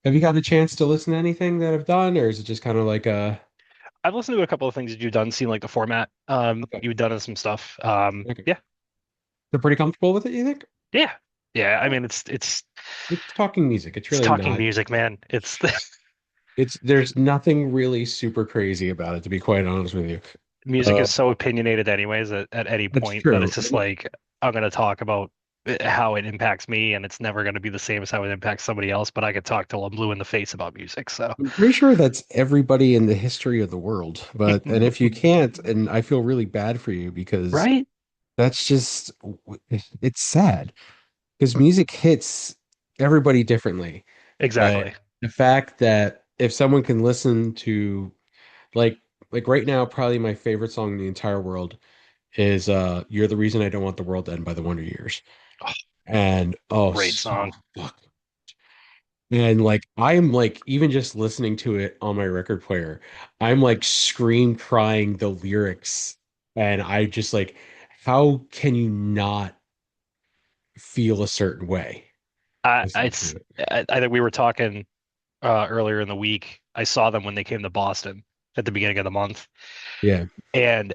Have you got a chance to listen to anything that I've done, or is it just kind of like I've listened to a couple of things that you've done, seen like the format. okay, You've done in some stuff. okay. Yeah, They're pretty comfortable with it, you think? yeah, yeah. I Oh, mean, it's it's talking music. It's it's really talking not. music, man. It's It's there's nothing really super crazy about it, to be quite honest with you. music Uh, is so opinionated, anyways. At any that's point, that true. it's just like I'm gonna talk about how it impacts me, and it's never gonna be the same as how it impacts somebody else. But I could talk till I'm blue in the face about music. So, I'm pretty sure that's everybody in the history of the world. And if you can't, and I feel really bad for you because right? that's just it's sad because music hits everybody differently. But Exactly. the fact that if someone can listen to like like right now, probably my favorite song in the entire world is "You're the Reason I Don't Want the World to End" by the Wonder Years. Oh, And oh, great so song. fuck. And like I'm like even just listening to it on my record player, I'm like scream crying the lyrics, and I just like, how can you not feel a certain way listening to it? I think we were talking earlier in the week. I saw them when they came to Boston at the beginning of the month. Yeah, And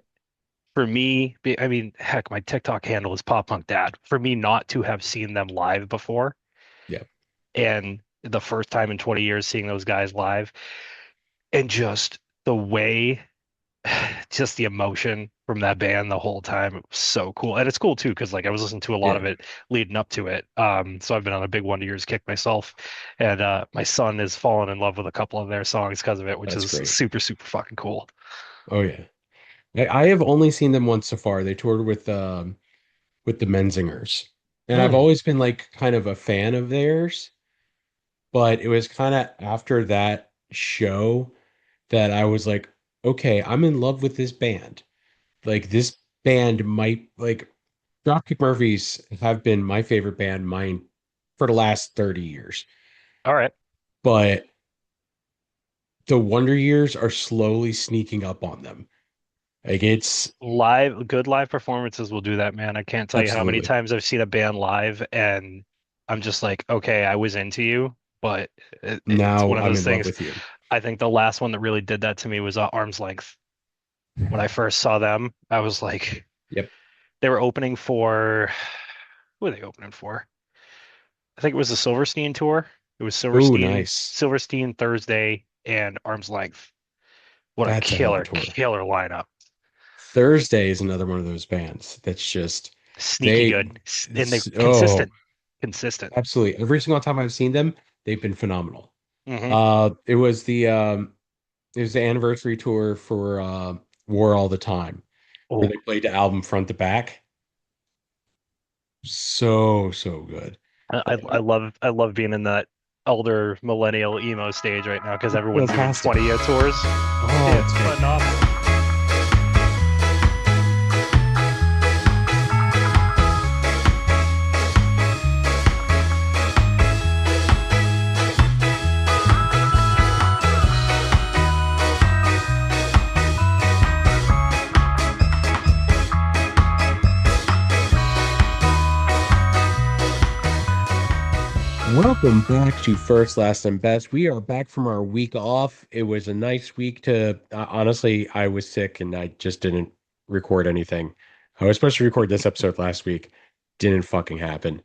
for me, I mean, heck, my TikTok handle is Pop Punk Dad. For me not to have seen them live before, yeah, and the first time in 20 years seeing those guys live, and just the way, just the emotion from that band the whole time, it was so cool. And it's cool too, because like I was listening to a lot yeah. of it leading up to it. So I've been on a big Wonder Years kick myself, and my son has fallen in love with a couple of their songs because of it, which That's is great. super, super fucking cool. Oh yeah. I have only seen them once so far. They toured with the Menzingers. And I've Mm. always been like kind of a fan of theirs, but it was kind of after that show that I was like, okay, I'm in love with this band. Like this band might like Dropkick Murphys have been my favorite band mine for the last 30 years. All right. But the Wonder Years are slowly sneaking up on them. Like it's Good live performances will do that, man. I can't tell you how many absolutely. times I've seen a band live and I'm just like, okay, I was into you, but it's Now one of I'm those in love things. with you. I think the last one that really did that to me was Arm's Length. When I first saw them, I was like, Yep. they were opening for, who were they opening for? I think it was the Silverstein tour. It was Ooh, Silverstein, nice. Silverstein Thursday, and Arm's Length. What a That's a hell of a killer, tour. killer lineup. Thursday is another one of those bands that's just Sneaky they good. And they oh, consistent, consistent. absolutely. Every single time I've seen them, they've been phenomenal. Hmm. It was the anniversary tour for War All the Time, where Oh, they played the album front to back. So, so good. I love being in that elder millennial emo stage right now because everyone's doing Fantastic. 20-year tours. Oh, It's it's phenomenal. fantastic. Welcome back to First, Last, and Best. We are back from our week off. It was a nice week to, honestly, I was sick and I just didn't record anything. I was supposed to record this episode last week. Didn't fucking happen.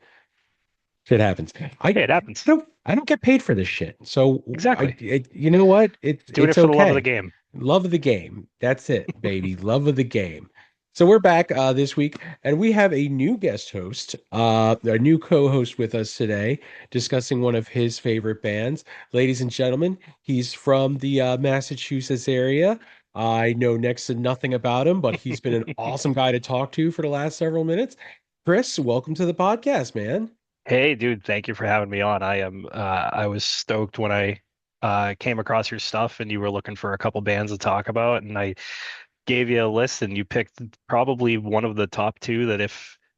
Shit happens. Hey, it happens. I don't get paid for this shit. So Exactly. you know what? Doing it It's for the love of the okay. game. Love of the game. That's it, baby. Love of the game. So we're back this week, and we have a new guest host, a new co-host with us today, discussing one of his favorite bands. Ladies and gentlemen, he's from the Massachusetts area. I know next to nothing about him, but he's been an awesome guy to talk to for the last several minutes. Chris, welcome to the podcast, man. Hey, dude, thank you for having me on. I was stoked when I came across your stuff and you were looking for a couple bands to talk about, and I gave you a list and you picked probably one of the top two that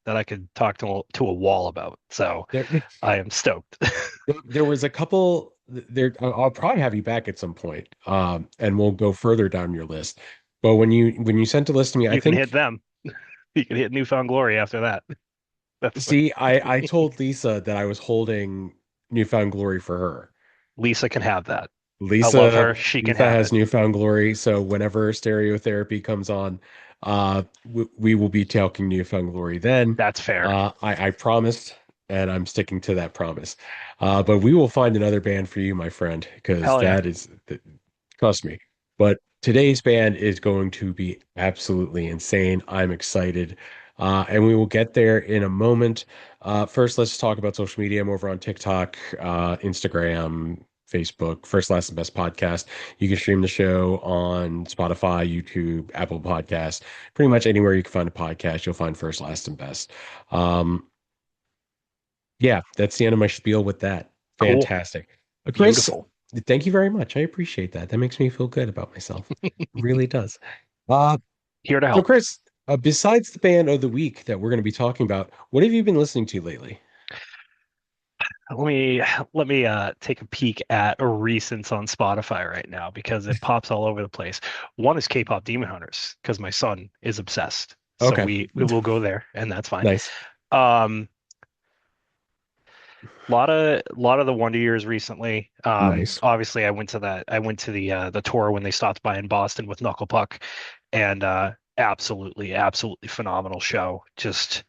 I could talk to a wall about. So There, I am stoked. there was a couple there. I'll probably have you back at some point, and we'll go further down your list. But when you sent the list to me, I You can hit think, them. You can hit Newfound Glory after that. That's see, I told Lisa that I was holding Newfound Glory for her. Lisa can have that. I love Lisa her. She can Lisa have has it. newfound glory, so whenever stereotherapy comes on, we will be talking newfound glory then. That's fair. I promised, and I'm sticking to that promise. But we will find another band for you, my friend, because Hell yeah. trust me. But today's band is going to be absolutely insane. I'm excited. And we will get there in a moment. First, let's talk about social media. I'm over on TikTok, Instagram, Facebook, First, Last, and Best Podcast. You can stream the show on Spotify, YouTube, Apple Podcasts, pretty much anywhere you can find a podcast, you'll find First, Last, and Best. Um, yeah, that's the end of my spiel with that. Cool. Fantastic. Chris, Beautiful. thank you very much. I appreciate that. That makes me feel good about myself. It really does. Uh, Here to so help. Chris, besides the band of the week that we're going to be talking about, what have you been listening to lately? Let me take a peek at recents on Spotify right now because it pops all over the place. One is K-pop Demon Hunters because my son is obsessed. So Okay. we will go there and that's fine. Nice. Um lot of the Wonder Years recently. Nice. Obviously I went to the tour when they stopped by in Boston with Knuckle Puck and absolutely phenomenal show. Just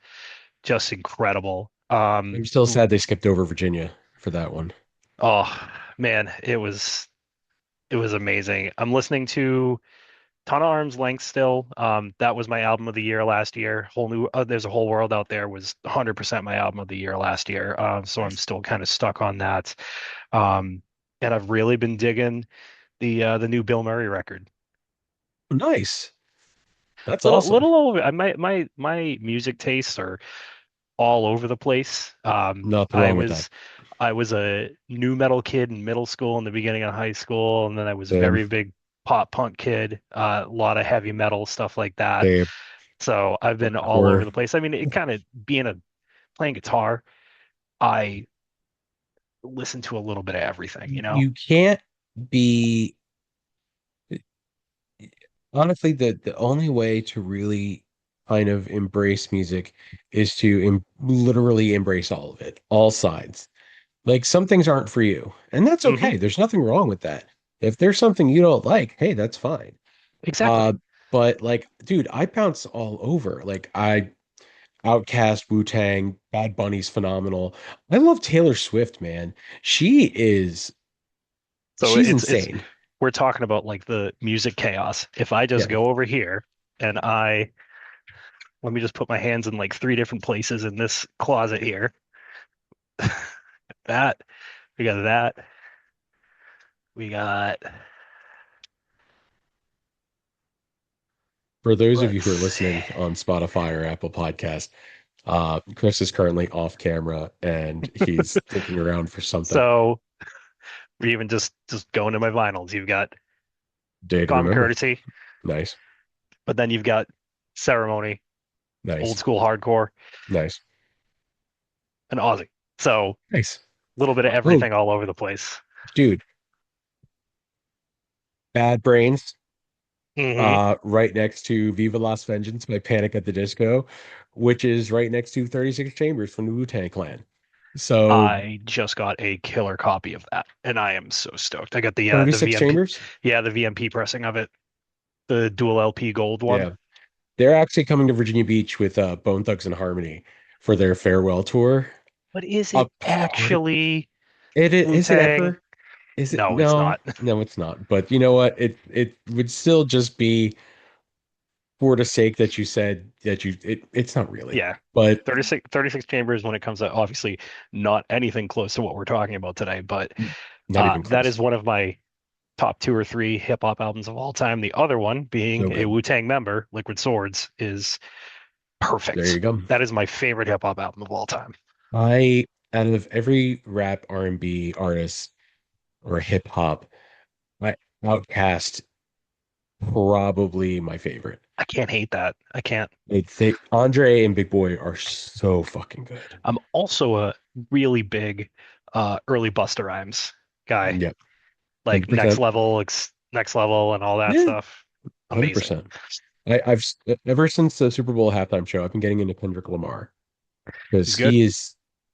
incredible. I'm still sad they skipped over Virginia for that one. Oh man, it was amazing. I'm listening to Ton of Arm's Length still. That was my album of the year last year. Whole new There's a Whole World Out There was 100% my album of the year last year. So I'm Nice. still kind of stuck on that. Um, and I've really been digging the new Bill Murray record. Nice. That's awesome. Little over my music tastes are all over the place. Nothing wrong with that. I was a new metal kid in middle school and the beginning of high school, and then I was a Same. very big pop punk kid, a lot of heavy metal stuff like that. Same. So I've been all over Hardcore. the place. I mean, it kind of playing guitar, I listen to a little bit of everything, you know? You can't be honestly the only way to really kind of embrace music is to literally embrace all of it, all sides. Like some things aren't for you, and that's Hmm. okay. There's nothing wrong with that. If there's something you don't like, hey, that's fine. Exactly. Uh, but like, dude, I bounce all over. Like I Outcast, Wu-Tang, Bad Bunny's phenomenal. I love Taylor Swift, man. She is So she's it's insane. we're talking about like the music chaos. If I just Yeah. go over here and let me just put my hands in like three different places in this closet here. That we got that. We got For those of you let's who are see. listening on Spotify or Apple Podcast, Chris is currently off camera and he's looking around for something. So we even just going to my vinyls. You've got Day to Common remember. Courtesy, Nice. but then you've got Ceremony, Old Nice. School Hardcore, Nice. and Aussie. So a Nice. little bit of Oh, everything all over the place. dude, Bad Brains, Hmm. right next to Viva Las Vengeance by Panic at the Disco, which is right next to 36 Chambers from the Wu-Tang Clan. So I just got a killer copy of that, and I am so stoked. I got the 36 VMP, Chambers, yeah, the VMP pressing of it, the dual LP gold one. yeah, they're actually coming to Virginia Beach with Bone Thugs and Harmony for their farewell tour. But is A it part, actually is it Wu-Tang? ever? Is it? No, it's No, not. no, it's not. But you know what? It would still just be for the sake that you said that it's not really. Yeah. But 36 chambers when it comes to obviously not anything close to what we're talking about today, but not even that close. is one of my top two or three hip hop albums of all time. The other one, So being a good. Wu-Tang member, Liquid Swords, is There you perfect. go. That is my favorite hip hop album of all time. I out of every rap R&B artist or hip hop, I Outkast probably my favorite. I can't hate that. I can't. Andre and Big Boy are so fucking good. I'm also a really big early Busta Rhymes guy. Yep, Like 100%. next level and all that Yeah, stuff. Amazing. 100%. I've ever since the Super Bowl halftime show, I've been getting into Kendrick Lamar because He's good.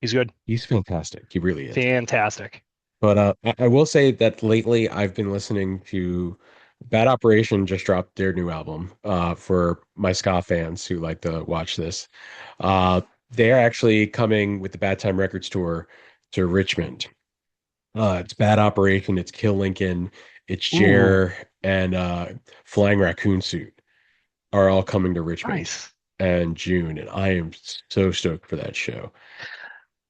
He's good. he's fantastic. He really is. Fantastic. But I will say that lately I've been listening to Bad Operation just dropped their new album for my ska fans who like to watch this. Uh, they're actually coming with the Bad Time Records tour to Richmond. It's Bad Operation, it's Kill Lincoln, it's Ooh, Jer, and Flying Raccoon Suit are all coming to Richmond nice. in June, and I am so stoked for that show.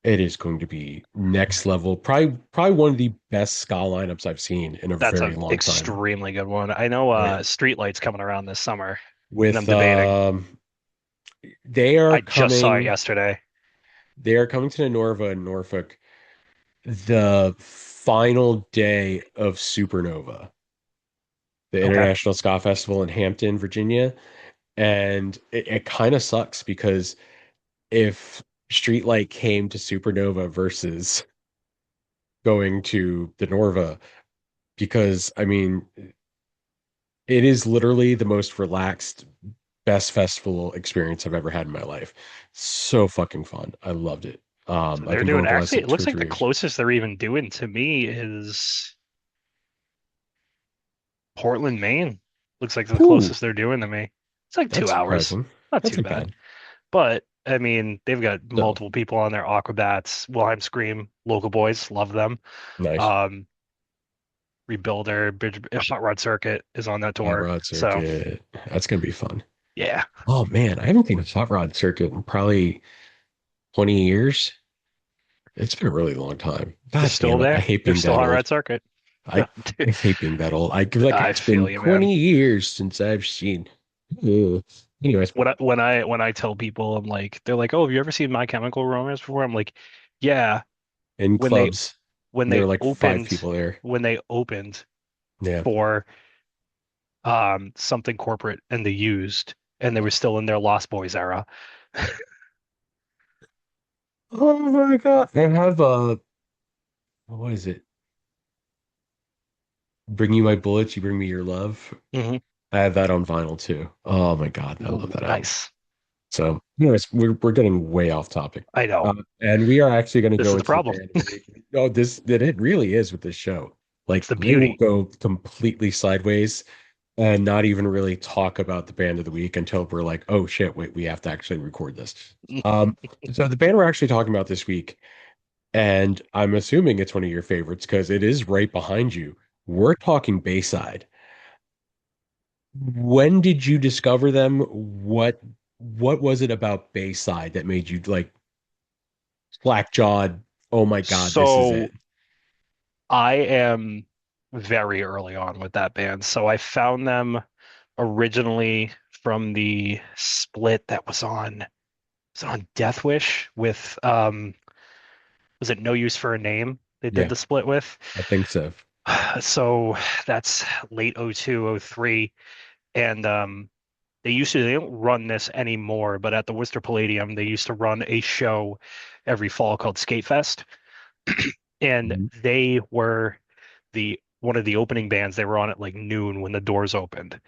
It is going to be next level. Probably one of the best ska lineups I've seen in a That's very an long time. extremely good one. I know Yeah. Streetlight's coming around this summer, and I'm With debating. they are I just saw it coming yesterday. they are coming to the Norva in Norfolk the final day of Supernova, the Okay. International Ska Festival in Hampton, Virginia. And it kind of sucks because if Streetlight came to Supernova versus going to the Norva, because I mean, it is literally the most relaxed, best festival experience I've ever had in my life. So fucking fun. I loved it. So I've they're been doing going for the actually, last it like two looks or like three the years. closest they're even doing to me is Portland, Maine. Looks like the Whew, closest they're doing to me. It's like that's 2 hours. surprising. Not That's too not bad. bad. But I mean, they've got So multiple people on there. Aquabats, Wilhelm Scream, Local Boys, love them. nice. Um, Rebuilder, Hot Rod Circuit is on that Hot tour. rod So circuit. That's gonna be fun. yeah, Oh man, I haven't been to hot rod circuit in probably 20 years. It's been a really long time. they're God still damn it. I there. hate They're being still that Hot old. Rod Circuit. I Dude, I hate being that old. I feel like I it's been feel you, man. 20 years since I've seen. Ugh. Anyways, When I tell people, I'm like, they're like, "Oh, have you ever seen My Chemical Romance before?" I'm like, "Yeah." in When they clubs, when and there they were like five opened people there. when they opened Yeah. for something corporate and they used and they were still in their Lost Boys era. Oh my God. I have what is it? Bring you my bullets, you bring me your love. Hmm. I have that on vinyl too. Oh my God, I love Ooh, that album. nice. So, anyways, we're getting way off topic. I know. And we are actually going to This go is the into the problem. band of the week. Oh, this that it really is with this show. It's Like the we will beauty. go completely sideways and not even really talk about the band of the week until we're like, oh shit, wait, we have to actually record this. Um, so the band we're actually talking about this week, and I'm assuming it's one of your favorites because it is right behind you. We're talking Bayside. When did you discover them? What was it about Bayside that made you like black jawed? Oh my God, this is So it. I am very early on with that band. So I found them originally from the split that was on Death Wish with was it No Use for a Name they did Yeah, the split with. I think so. So that's late '02, '03, and they don't run this anymore, but at the Worcester Palladium they used to run a show every fall called Skate Fest, and Mhm. they were the one of the opening bands. They were on at like noon when the doors opened,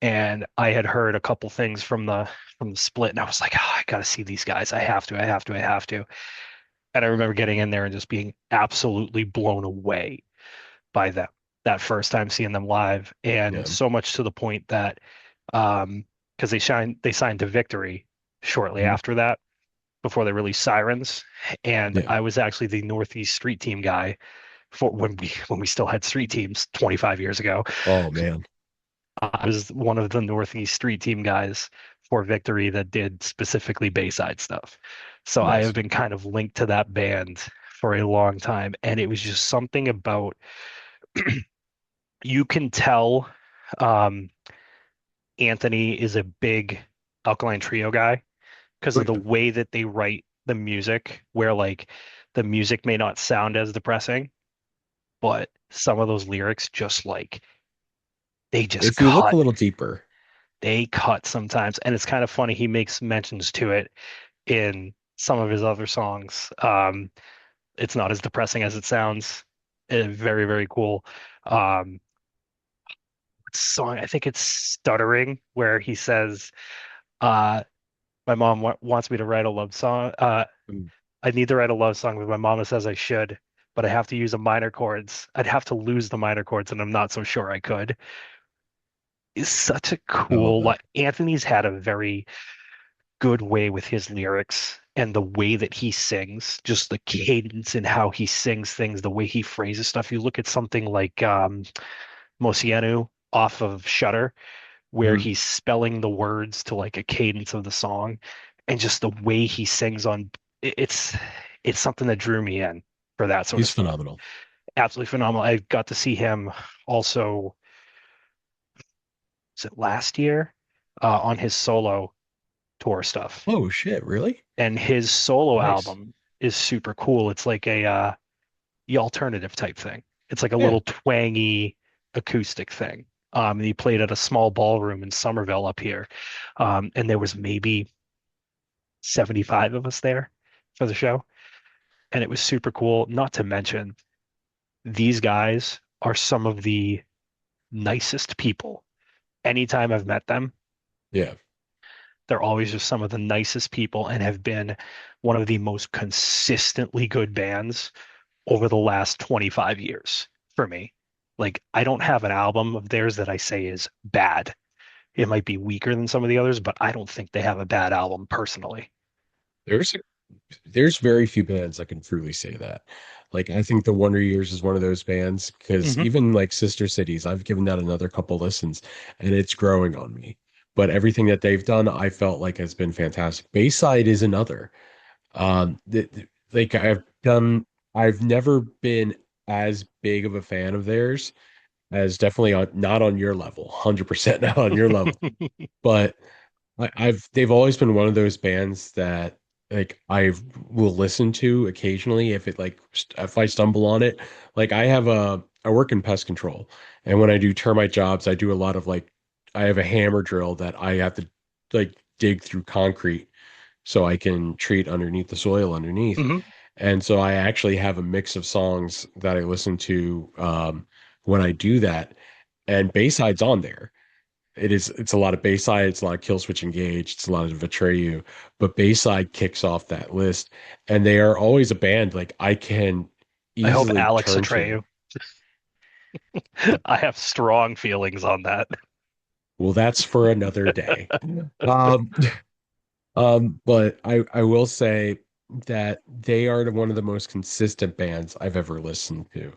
and I had heard a couple things from the split, and I was like, oh, I gotta see these guys. I have to, I have to, I have to. And I remember getting in there and just being absolutely blown away by them that first time seeing them live, and Yeah. so much to the point that because they signed to Victory shortly Mhm. after that before they released Sirens, and Yeah. I was actually the Northeast Street Team guy for when we still had street teams 25 years ago. Oh man. I was one of the Northeast Street Team guys for Victory that did specifically Bayside stuff. So I have Nice. been kind of linked to that band for a long time, and it was just something about you can tell um, Anthony is a big Alkaline Trio guy because Oh, of the yeah. way that they write the music, where like the music may not sound as depressing, but some of those lyrics just like they just If you look a cut. little deeper, They cut sometimes, and it's kind of funny. He makes mentions to it in some of his other songs. It's not as depressing as it sounds. Very, very cool. Um, Song, I think it's Stuttering, where he says, my mom wants me to write a love song. mm, I need to write a love song, but my mama says I should, but I have to use a minor chords. I'd have to lose the minor chords, and I'm not so sure I could. Is such a I love cool, that. like Anthony's had a very good way with his lyrics and the way that he sings, just the cadence and how he sings things, the way he phrases stuff. You look at something like Mosianu off of Shutter, where Mhm. he's spelling the words to like a cadence of the song, and just the way he sings on it's it's something that drew me in for that sort of He's stuff. phenomenal. Absolutely phenomenal. I got to see him also, was it last year, on his solo tour stuff. Oh shit, really? And his solo Nice. album is super cool. It's like a the alternative type thing. It's like a Yeah. little twangy acoustic thing. And he played at a small ballroom in Somerville up here. And there was maybe 75 of us there for the show. And it was super cool. Not to mention, these guys are some of the nicest people. Anytime I've met them, Yeah. they're always just some of the nicest people and have been one of the most consistently good bands over the last 25 years for me. Like, I don't have an album of theirs that I say is bad. It might be weaker than some of the others, but I don't think they have a bad album personally. There's there's very few bands that can truly say that. Like I think the Wonder Years is one of those bands because Hmm. even like Sister Cities, I've given that another couple listens and it's growing on me. But everything that they've done, I felt like has been fantastic. Bayside is another. Like I've never been as big of a fan of theirs as definitely not on your level, 100% not on your level. But they've always been one of those bands that like I will listen to occasionally if it like if I stumble on it. Like I work in pest control, and when I do termite jobs, I do a lot of like I have a hammer drill that I have to like dig through concrete so I can treat underneath the soil underneath. Hmm. And so I actually have a mix of songs that I listen to when I do that, and Bayside's on there. It's a lot of Bayside, it's a lot of Kill Switch Engage, it's a lot of Atreyu, but Bayside kicks off that list, and they are always a band like I can I hope easily Alex turn to. Atreyu. I have strong feelings on that. Well, that's for another day. Um, but I will say that they are one of the most consistent bands I've ever listened to.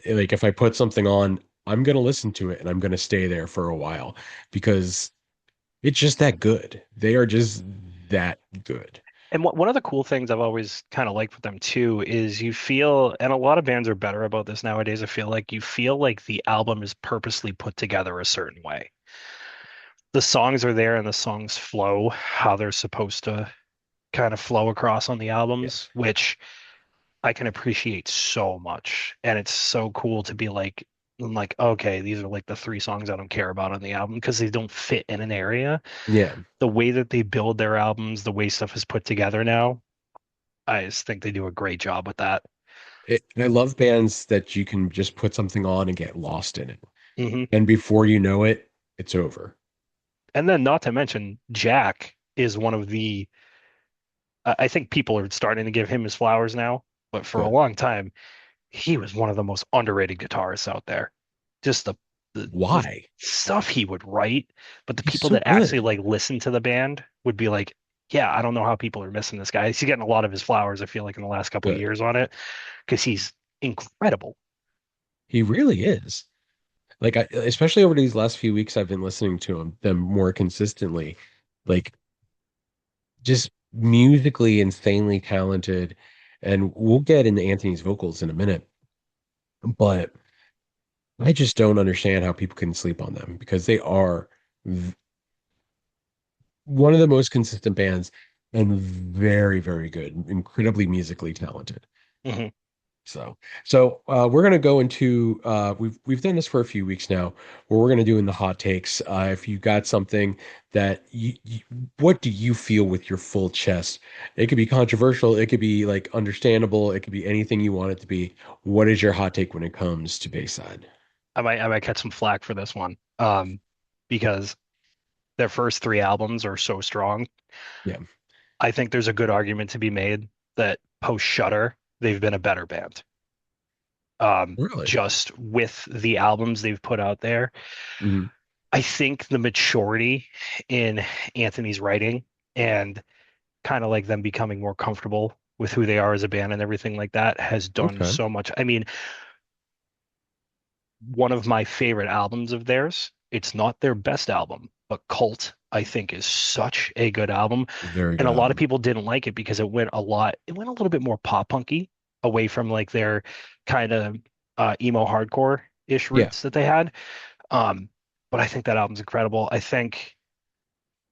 Like if I put something on, I'm gonna listen to it and I'm gonna stay there for a while because it's just that good. They are just that good. And one of the cool things I've always kind of liked with them too is you feel, and a lot of bands are better about this nowadays, I feel like you feel like the album is purposely put together a certain way. The songs are there and the songs flow how they're supposed to kind of flow across on the albums, Yes. which I can appreciate so much. And it's so cool to be like, I'm like, okay, these are like the three songs I don't care about on the album because they don't fit in an area. Yeah. The way that they build their albums, the way stuff is put together now, I just think they do a great job with that. I love bands that you can just put something on and get lost in it. Hmm. And before you know it, it's over. And then, not to mention, Jack is one of the, I think people are starting to give him his flowers now, but for a Good. long time, he was one of the most underrated guitarists out there. Just the Why? stuff he would write, but the He's people so that actually good. like listen to the band would be like, yeah, I don't know how people are missing this guy. He's getting a lot of his flowers, I feel like, in the last couple of Good. years on it, because he's incredible. He really is. Like especially over these last few weeks, I've been listening to them more consistently. Like just musically insanely talented. And we'll get into Anthony's vocals in a minute, but I just don't understand how people can sleep on them because they are one of the most consistent bands and very, very good, incredibly musically talented. Hmm. We're gonna go into we've done this for a few weeks now, where we're gonna do in the hot takes. If you got something that what do you feel with your full chest? It could be controversial, it could be like understandable, it could be anything you want it to be. What is your hot take when it comes to Bayside? I might catch some flack for this one, because their first three albums are so strong. Yeah, I think there's a good argument to be made that post Shutter, they've been a better band. Really? just with the albums they've put out there. Hmm. I think the maturity in Anthony's writing and kind of like them becoming more comfortable with who they are as a band and everything like that has done Okay. so much. I mean, one of my favorite albums of theirs, it's not their best album, but Cult, I think, is such a good album. Very And good a lot of album. people didn't like it because it went a little bit more pop punky away from like their kind of emo hardcore-ish Yeah. roots that they had. Um, but I think that album's incredible.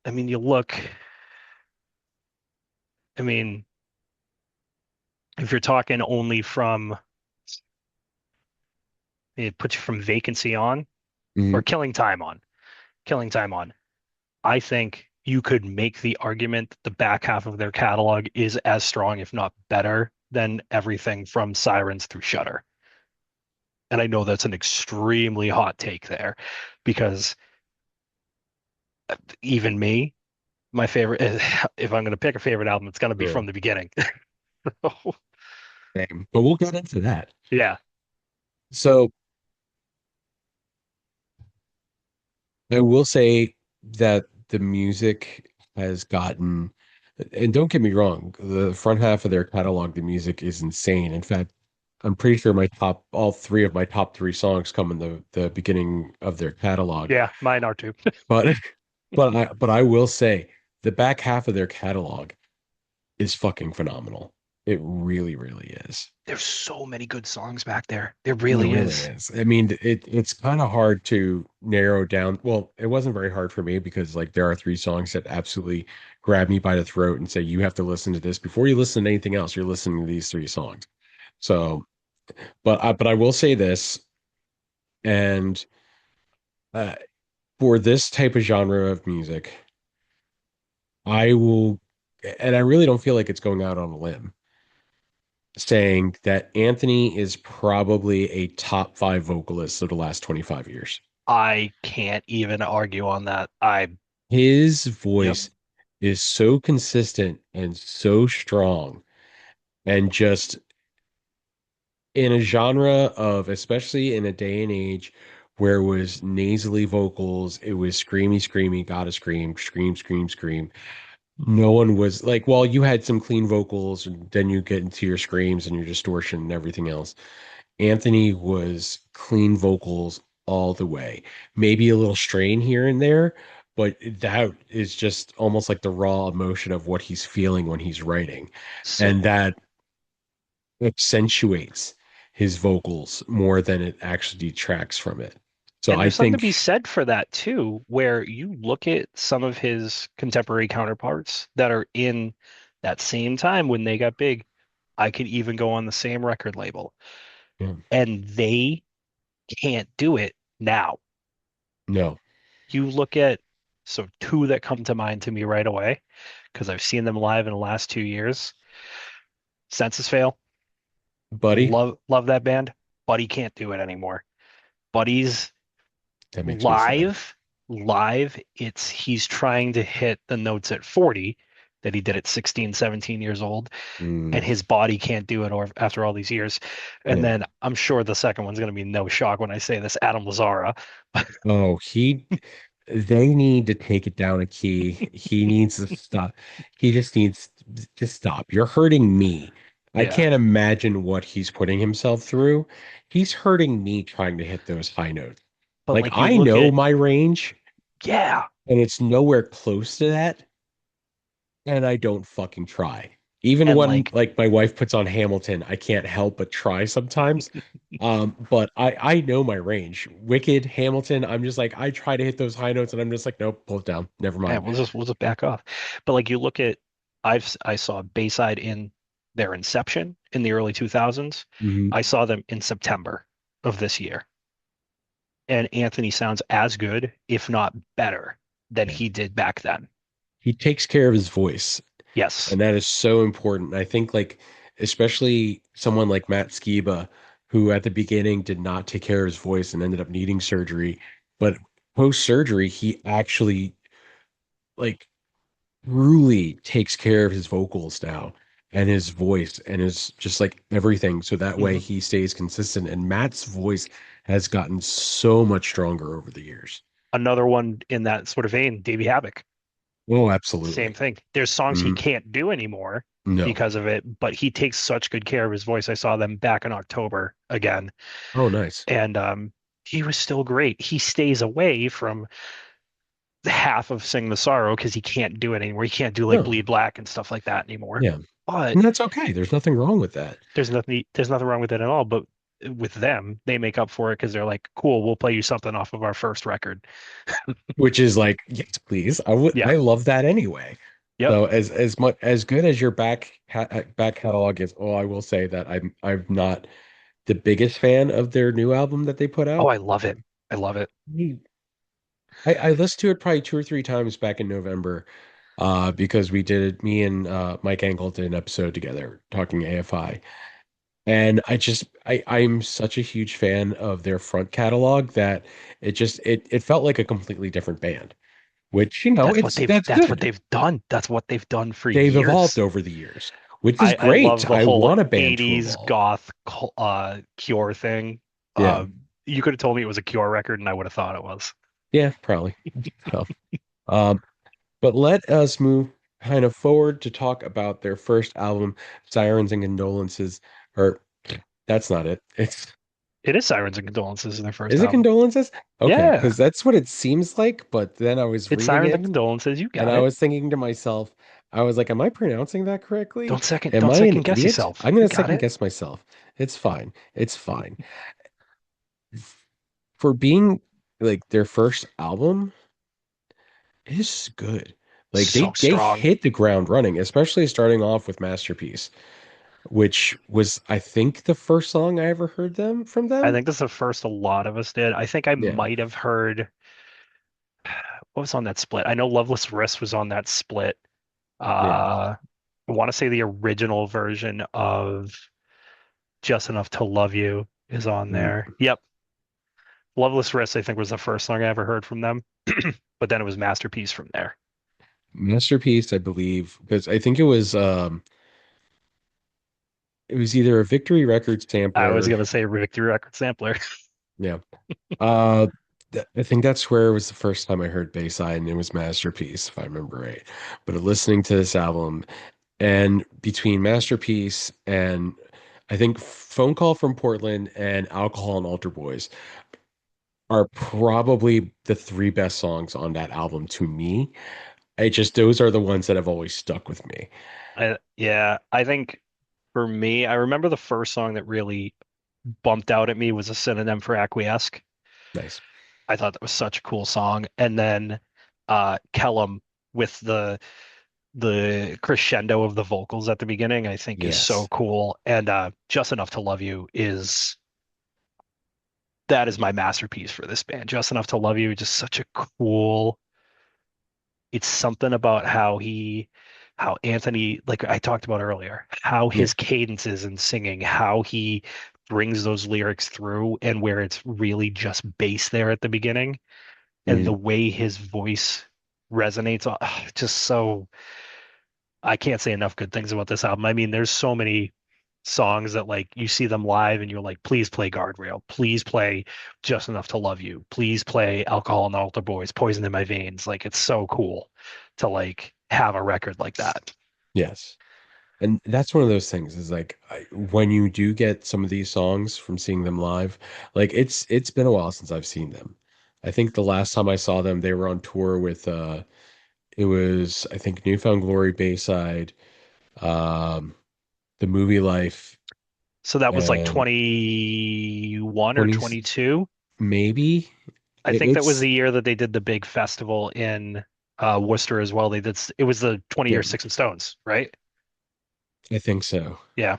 I mean, you look, I mean, if you're talking only from, it puts you from Vacancy on Hmm. or Killing Time on. I think you could make the argument that the back half of their catalog is as strong, if not better, than everything from Sirens through Shudder. And I know that's an extremely hot take there because even me, my favorite, if I'm going to pick a favorite album, it's going to be Sure. From the Beginning. Same. But we'll get into that. Yeah, So I will say that the music has gotten, and don't get me wrong, the front half of their catalog, the music is insane. In fact, I'm pretty sure all three of my top three songs come in the beginning of their catalog. yeah, mine are too. But but I will say the back half of their catalog is fucking phenomenal. It really, really is. There's so many good songs back there. There It really really is. is. I mean, it's kind of hard to narrow down. Well, it wasn't very hard for me because like there are three songs that absolutely grab me by the throat and say you have to listen to this before you listen to anything else. You're listening to these three songs. So, but I will say this, and uh, for this type of genre of music, I will, and I really don't feel like it's going out on a limb, saying that Anthony is probably a top five vocalist of the last 25 years. I can't even argue on that. His Yep. voice is so consistent and so strong, and just in a genre of, especially in a day and age where it was nasally vocals, it was screamy, screamy, gotta scream, scream, scream, scream. No one was like, well, you had some clean vocals, and then you get into your screams and your distortion and everything else. Anthony was clean vocals all the way. Maybe a little strain here and there, but that is just almost like the raw emotion of what he's feeling when he's writing. And So, that accentuates his vocals more than it actually detracts from it. So and I there's something to be think, said for that too, where you look at some of his contemporary counterparts that are in that same time when they got big. I could even go on the same record label, yeah, and they can't do it now. no, You look at so two that come to mind to me right away because I've seen them live in the last 2 years. Census Fail, buddy, love that band. Buddy can't do it anymore. Buddy's that makes me sad. live, live, he's trying to hit the notes at 40 that he did at 16, 17 years old, and Mm, his body can't do it or after all these years. And yeah. then I'm sure the second one's going to be no shock when I say this, Adam Lazzara. Oh, they need to take it down a key. He needs to stop. He just needs to stop. You're hurting me. I Yeah. can't imagine what he's putting himself through. He's hurting me trying to hit those high notes. But Like like you I look know at, my range yeah. and it's nowhere close to that, and I don't fucking try. Even And when like, like my wife puts on Hamilton, I can't help but try sometimes. But I know my range. Wicked, Hamilton, I'm just like I try to hit those high notes and I'm just like, nope, pull it down. Never yeah, mind. we'll just back off. But like you look at, I saw Bayside in their inception in the early 2000s. Hmm. I saw them in September of this year. And Anthony sounds as good, if not better, than Yeah. he did back then. He takes care of his voice, Yes. and that is so important. I think like especially someone like Matt Skiba, who at the beginning did not take care of his voice and ended up needing surgery, but post surgery, he actually like truly takes care of his vocals now. and his voice and his just like everything. So that way Hmm. he stays consistent. And Matt's voice has gotten so much stronger over the years. Another one in that sort of vein, Davey Havok. Oh, Same absolutely. thing. There's songs he Hmm. can't do anymore No. because of it, but he takes such good care of his voice. I saw them back in October again, Oh, nice. and he was still great. He stays away from half of Sing the Sorrow because he can't do it anymore. He can't do like No. Bleed Black and stuff like that anymore. Yeah. But And that's okay. There's nothing wrong with that. there's nothing wrong with it at all. But with them, they make up for it because they're like, cool, we'll play you something off of our first record. Which is like, yes, please. Yeah. I love that anyway. Yep. So as much as good as your back catalog is, oh, I will say that I'm not the biggest fan of their new album that they put Oh, out. I love it. I love it. I listened to it probably two or three times back in November, because me and Mike Ankle did an episode together talking AFI. And I'm such a huge fan of their front catalog that it felt like a completely different band, which, that's That's what good. they've done. That's what they've done for They've evolved years. over the years, which is I great. love the I whole want a band to 80s evolve. goth Cure thing. Yeah. Uh, you could have told me it was a Cure record and I would have thought it was. Yeah, probably. So, um, but let us move kind of forward to talk about their first album, Sirens and Condolences. Or that's not it. It is Sirens and Condolences in their first Is it album. Condolences? Okay, Yeah, because that's what it seems like. But then I was it's reading Sirens and it Condolences. You and got I it. was thinking to myself, I was like, am I pronouncing that correctly? Am Don't I an second guess idiot? yourself. I'm You gonna got second it. guess myself. It's fine. It's fine. For being like their first album, is good. Like So they strong. hit the ground running, especially starting off with Masterpiece, which was I think the first song I ever heard them from I them. think this is the first a lot of us did. I think I Yeah, might have heard what was on that split. I know Loveless Wrist was on that split. yeah. I want to say the original version of Just Enough to Love You is on Mm. there. Yep. Loveless Wrist, I think, was the first song I ever heard from them. But then it was Masterpiece from there. Masterpiece, I believe, because I think it was either a Victory Records I was sampler. gonna say Victory Record Sampler. Yeah. Uh, I think that's where it was the first time I heard Bayside, and it was Masterpiece, if I remember right. But listening to this album, and between Masterpiece and I think Phone Call from Portland and Alcohol and Altar Boys are probably the three best songs on that album to me. Those are the ones that have always stuck with me. Yeah, I think for me, I remember the first song that really bumped out at me was a synonym for Acquiesce. Nice. I thought that was such a cool song. And then Kellum with the crescendo of the vocals at the beginning, I think is so Yes. cool. And Just Enough to Love You is that is my masterpiece for this band. Just Enough to Love You, just such a cool. It's something about how Anthony, like I talked about earlier, how Yeah. his cadences in singing, how he brings those lyrics through, and where it's really just bass there at the beginning, and the Mhm. way his voice resonates, just so I can't say enough good things about this album. I mean, there's so many songs that like you see them live and you're like, please play Guardrail, please play Just Enough to Love You, please play Alcohol and Altar Boys, Poison in My Veins. Like it's so cool to like have a record like that. Yes. And that's one of those things is like when you do get some of these songs from seeing them live, like it's been a while since I've seen them. I think the last time I saw them, they were on tour with it was I think Newfound Glory Bayside, um, the movie Life, So that was like and 21 or 20 22. maybe. I think that was It's the year that they did the big festival in Worcester as well. They did it was the 20-year yeah, Six and Stones, right? I think so. Yeah.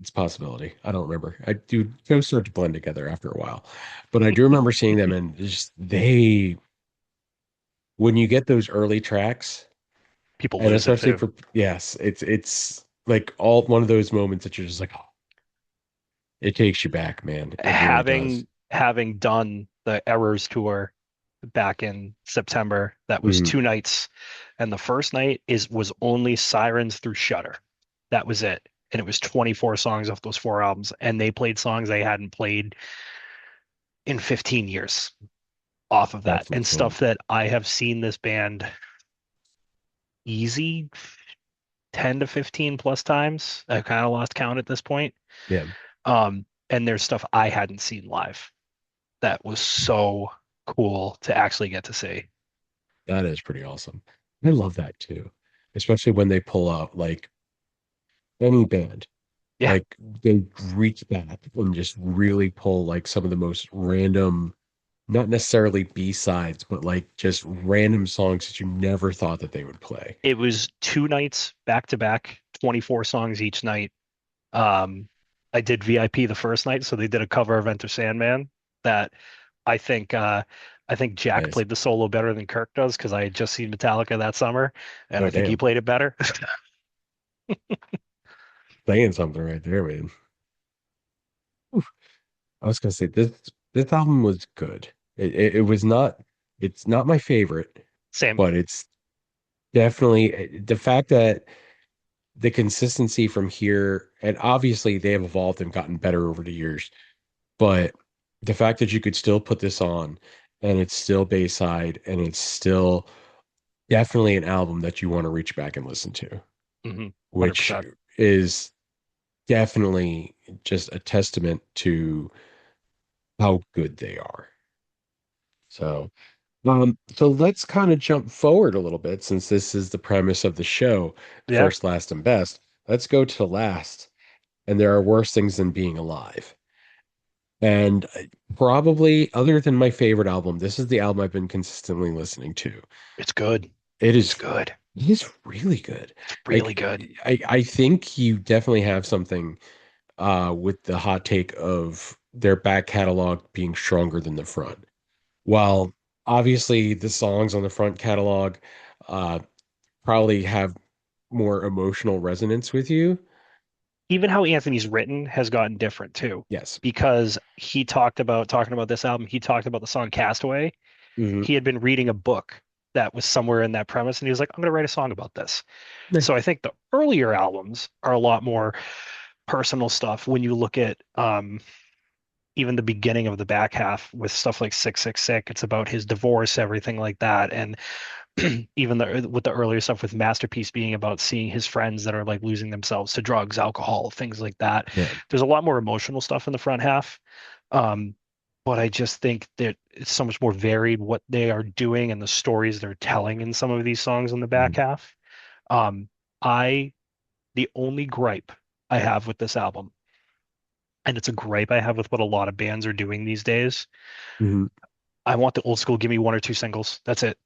It's a possibility. I don't remember. I do those start to blend together after a while, but I do remember seeing them and just they when you get those early tracks. People And lose it especially too. for yes, it's like all one of those moments that you're just like, oh, it takes you back, man. It really does. Having done the Errors tour back in September, that was Mhm. 2 nights, and the first night is was only Sirens through Shutter. That was it. And it was 24 songs off those four albums. And they played songs they hadn't played in 15 years off of that. That's And insane. stuff that I have seen this band easy 10 to 15 plus times. I've kind of lost count at this point. Yeah, And there's stuff I hadn't seen live that was so cool to actually get to see. that is pretty awesome. I love that too, especially when they pull out like any band, Yeah, like they reach back and just really pull like some of the most random, not necessarily B-sides, but like just random songs that you never thought that they would play. it was two nights back to back, 24 songs each night. Um, I did VIP the first night, so they did a cover of Enter Sandman that I think I think Jack Nice. played the solo better than Kirk does because I had just seen Metallica that summer, and Oh, I think he damn. played it better. Saying something right there, man. Oof. I was gonna say this album was good. It was not it's not my favorite, Same. but it's definitely the fact that the consistency from here, and obviously they have evolved and gotten better over the years, but the fact that you could still put this on and it's still Bayside and it's still definitely an album that you want to reach back and listen to, which 100%. is definitely just a testament to how good they are. So let's kind of jump forward a little bit since this is the premise of the show, Yeah, first, last, and best. Let's go to last, and there are worse things than being alive. And probably, other than my favorite album, this is the album I've been consistently listening to. it's good. It It's is, good. it is really good. It's really Like, good. I think you definitely have something with the hot take of their back catalog being stronger than the front. While obviously the songs on the front catalog uh, probably have more emotional resonance with you. Even how Anthony's written has gotten different too, Yes. because he talked about talking about this album. He talked about the song Castaway. Hmm. He had been reading a book that was somewhere in that premise, and he was like, "I'm going to write a song about this." So I Nice. think the earlier albums are a lot more personal stuff. When you look at even the beginning of the back half with stuff like 666, it's about his divorce, everything like that, and even with the earlier stuff with Masterpiece being about seeing his friends that are like losing themselves to drugs, alcohol, things like that. Yeah. There's a lot more emotional stuff in the front half. Um, but I just think that it's so much more varied what they are doing and the stories they're telling in some of these songs in the back Hmm. half. Um, I the only gripe I have with this album, and it's a gripe I have with what a lot of bands are doing these days. Hmm. I want the old school, give me one or two singles. That's it.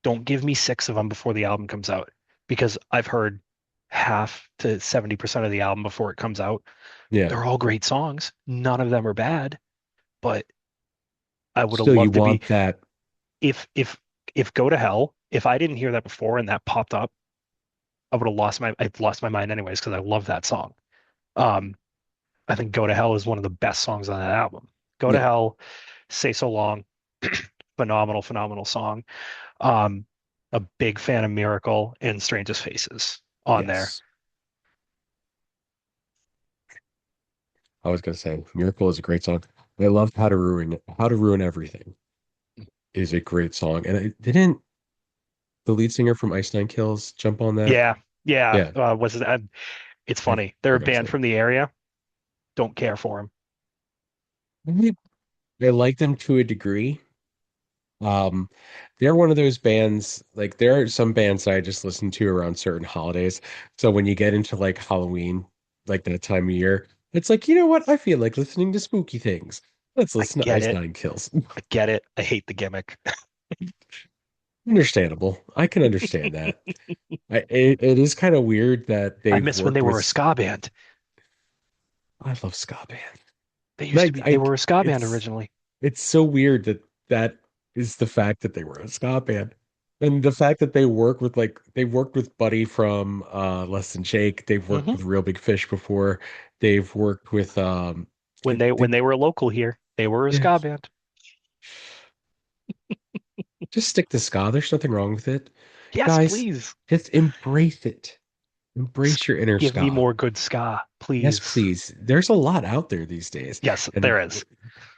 Don't give me six of them before the album comes out because I've heard half to 70% of the album before it comes out. Yeah. They're all great songs. None of them are bad, but I would have Still, you loved to be want that. if Go to Hell, if I didn't hear that before and that popped up, I've lost my mind anyways because I love that song. Um, I think Go to Hell is one of the best songs on that album. Go to Yeah. Hell, Say So Long, phenomenal, phenomenal song. Um, a big fan of Miracle and Strangest Faces on there. Yes. I was gonna say Miracle is a great song. I loved How to Ruin Everything is a great song. And I didn't the lead singer from Ice Nine Kills jump on that? Yeah, yeah. Yeah. Was it? It's I funny. They're a forgot his band name. from the area. Don't care for them. I like them to a degree. Um, they're one of those bands, like there are some bands that I just listen to around certain holidays. So when you get into like Halloween, like that time of year, it's like, you know what? I feel like listening to spooky things. Let's I listen to get Ice it. Nine Kills. I get it. I hate the gimmick. Understandable. I can understand that. It is kind of weird that I they've miss when they worked were a with. ska band. I love ska band. They used to Like be. They were a ska band it's originally. it's so weird that that is the fact that they were a ska band. And the fact that they've worked with Buddy from Less Than Jake, they've worked Hmm with Real Big Fish before, they've worked with when they were local here, they were a yeah, ska band. just stick to ska. There's nothing wrong with it. Yes, Guys, please. just embrace it. Embrace your inner Give me ska. more good ska, Yes, please. please. There's a lot out there these days. Yes, And there is.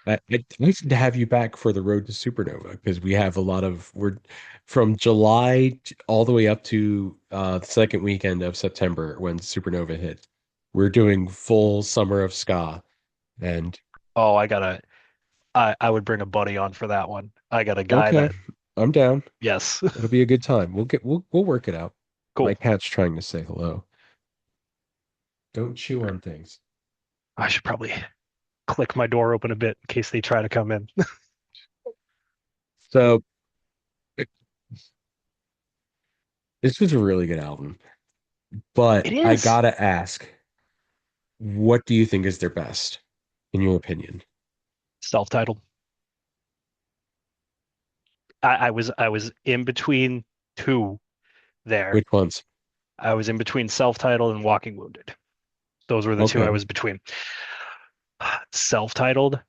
I'd nice to have you back for the Road to Supernova because we have a lot of we're from all the way up to the second weekend of September when Supernova hit. We're doing full summer of ska. And Oh, I would bring a buddy on for that one. I got a guy okay, that, I'm down. yes. It'll be a good time. We'll work it out. My Cool. cat's trying to say hello. Don't chew on things. I should probably click my door open a bit in case they try to come in. So this was a really good album, but It I is gotta ask, what do you think is their best, in your opinion? self-titled. I was in between two there. Which ones? I was in between self-titled and Walking Wounded. Those were the two I Okay. was between. Self-titled,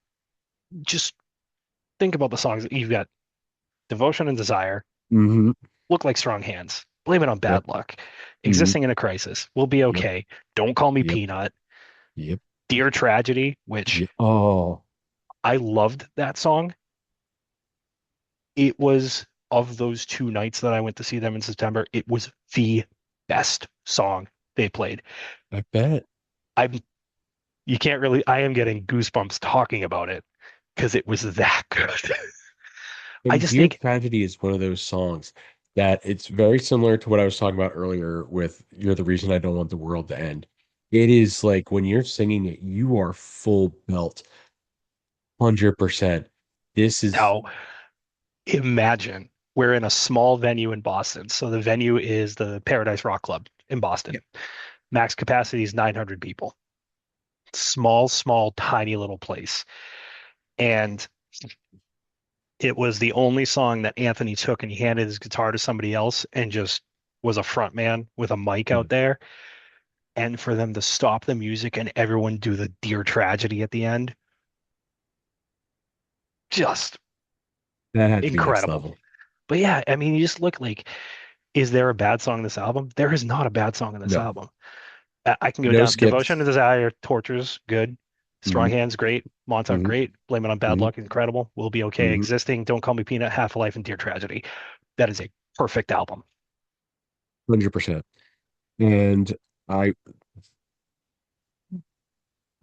just think about the songs that you've got: Devotion and Desire, Hmm. Look Like Strong Hands, Blame It on Yep. Bad Luck, Hmm. Existing in a Crisis, We'll Be Yep. Okay, Don't Call Me Yep. Peanut, Yep. Dear Tragedy, which Yep. Oh, I loved that song. It was, of those two nights that I went to see them in September, it was the best song they played. I bet. I'm you can't really I am getting goosebumps talking about it because it was that good. I And just Dear think Tragedy is one of those songs that it's very similar to what I was talking about earlier with You're the Reason I Don't Want the World to End. It is like when you're singing it, you are full belt, 100%. This is, now imagine we're in a small venue in Boston. So the venue is the Paradise Rock Club in yeah, Boston. Max capacity is 900 people. Small, small, tiny little place. And it was the only song that Anthony took and he handed his guitar to somebody else and just was a front man with a mic yeah, out there. And for them to stop the music and everyone do the Dear Tragedy at the end, just that had to be next incredible. level. But yeah, I mean, you just look like, is there a bad song in this album? There is not a bad song in this No, album. I can go no down. Devotion skips. and Desire, Tortures, good. Strong Hmm. Hands, great. Montauk, Hmm. great. Blame It on Bad Hmm. Luck, incredible. Will Be Okay, Hmm. Existing. Don't Call Me Peanut, Half a Life, and Dear Tragedy. That is a perfect album. 100%. And I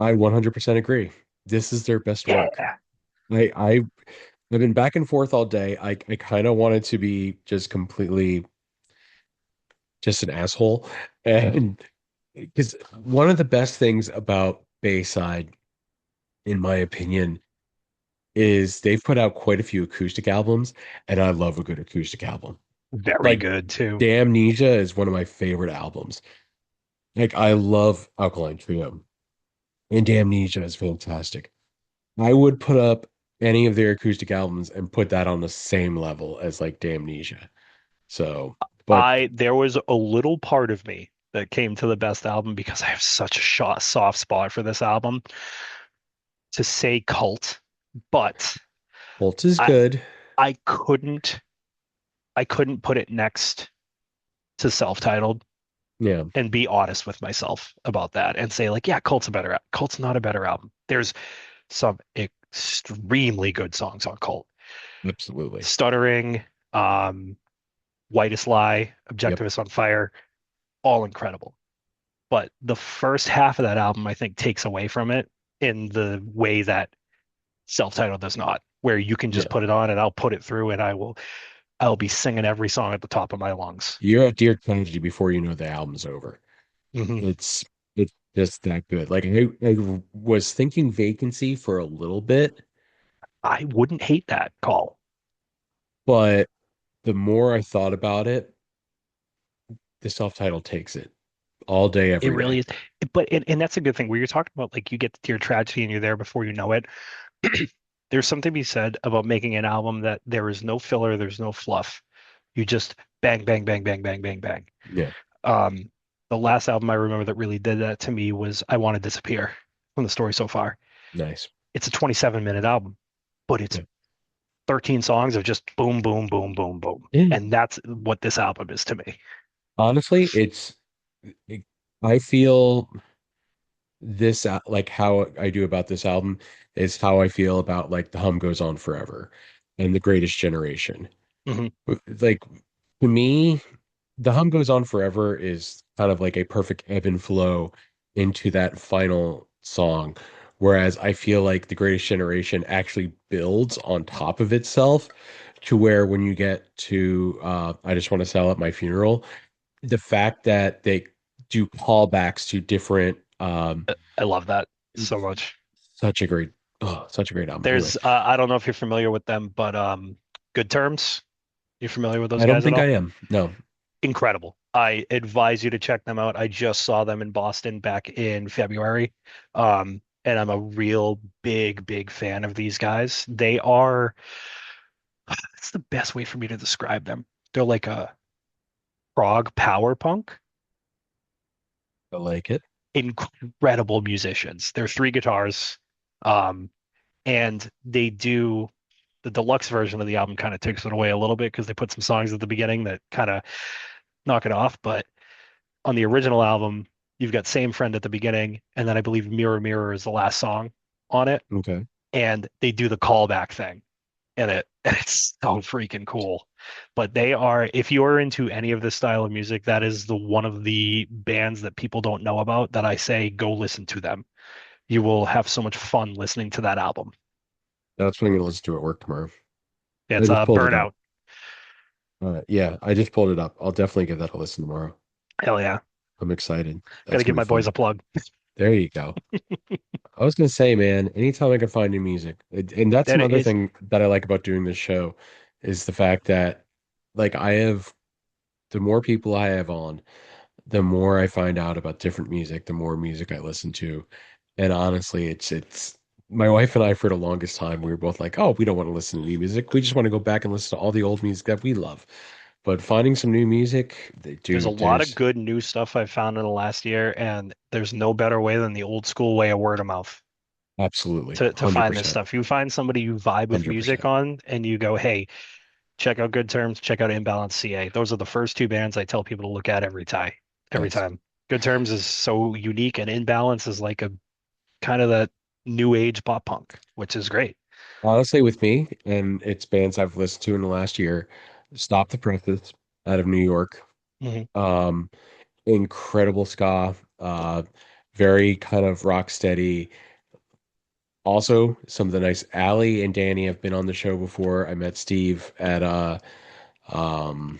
I 100% agree. This is their best work. Yeah. I've been back and forth all day. I kind of wanted to be just completely just an asshole. And because one of the best things about Bayside, in my opinion, is they've put out quite a few acoustic albums, and I love a good acoustic album. Very Like good too. Damnesia is one of my favorite albums. Like I love Alkaline Trio, and Damnesia is fantastic. I would put up any of their acoustic albums and put that on the same level as like Damnesia. So, but There was a little part of me that came to the best album because I have such a soft spot for this album to say cult, but Bolt is I good. I couldn't I couldn't put it next to self-titled Yeah, and be honest with myself about that and say like, yeah, Cult's not a better album. There's some extremely good songs on Cult. absolutely. Stuttering, um, Whitest Lie, Yep. Objectivist on Fire, all incredible. But the first half of that album, I think, takes away from it in the way that self-titled does not, where you can just Yeah. put it on and I'll put it through and I'll be singing every song at the top of my lungs. You're at Dear Tragedy before you know the album's over. Hmm. It's it's just that good. Like I was thinking Vacancy for a little bit, I wouldn't hate that call. but the more I thought about it, the self-title takes it all day, It every really day. is. But and that's a good thing where you're talking about like you get to your tragedy and you're there before you know it. There's something to be said about making an album that there is no filler, there's no fluff. You just bang, bang, bang, bang, bang, bang, bang. Yeah, Um, the last album I remember that really did that to me was I Want to Disappear from the story so far. nice. It's a 27-minute album, but it's Yeah. 13 songs of just boom, boom, boom, boom, boom. Yeah. And that's what this album is to me. Honestly, it- I feel this like how I do about this album is how I feel about like The Hum Goes On Forever and The Greatest Generation. Hmm. Like to me, The Hum Goes On Forever is kind of like a perfect ebb and flow into that final song. Whereas I feel like The Greatest Generation actually builds on top of itself to where when you get to I Just Want to Sell at My Funeral, the fact that they do callbacks to different I love that so much. such a great such a great album. Anyway, I don't know if you're familiar with them, but Good Terms. You familiar with those I don't guys at think I all? am. No. Incredible. I advise you to check them out. I just saw them in Boston back in February. And I'm a real big fan of these guys. They are, it's the best way for me to describe them. They're like a prog power punk, I like it. incredible musicians. They're three guitars. Um, and they do the deluxe version of the album kind of takes it away a little bit because they put some songs at the beginning that kind of knock it off. But on the original album, you've got Same Friend at the beginning, and then I believe Mirror Mirror is the last song on it. Okay. And they do the callback thing in it. And it's so freaking cool. But they are, if you're into any of this style of music, that is the one of the bands that people don't know about that I say go listen to them. You will have so much fun listening to that album. That's what I'm gonna listen to at work tomorrow. I It's just pulled it up. Burnout. Yeah, I just pulled it up. I'll definitely give that a listen tomorrow. Hell yeah. I'm excited. Got That's to gonna give be my boys fun. a plug. There you go. I was gonna say, man, anytime I can find new music, and that's That another is thing that I like about doing this show, is the fact that like I have the more people I have on, the more I find out about different music, the more music I listen to. And honestly, it's my wife and I for the longest time we were both like, oh, we don't want to listen to new music. We just want to go back and listen to all the old music that we love. But finding some new music, there's a dude, lot of there's good new stuff I've found in the last year, and there's no better way than the old school way of word of mouth absolutely to find this 100%, stuff. You find somebody you vibe with music 100%. on, and you go, hey, check out Good Terms, check out Imbalance CA. Those are the first two bands I tell people to look at every Nice. time. Good Terms is so unique, and Imbalance is like a kind of that new age pop punk, which is great. Honestly, with me, and it's bands I've listened to in the last year, Stop the Presses out of New York. Mhm. Um, incredible ska, very kind of rock steady. Also, some of the nice Allie and Danny have been on the show before. I met Steve um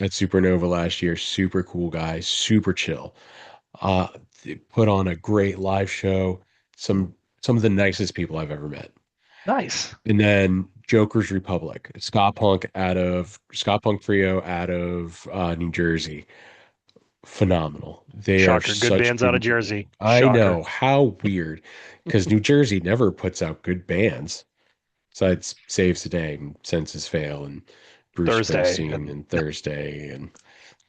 at Supernova last year. Super cool guy, super chill. Uh they put on a great live show. Some of the nicest people I've ever met. Nice. And then Joker's Republic, ska punk trio out of New Jersey. Phenomenal. They are Shocker. Good such bands out of good. Jersey. I Shocker. know how weird, because New Jersey never puts out good bands. Besides Saves the Day and Senses Fail and Bruce Thursday. Springsteen and Thursday and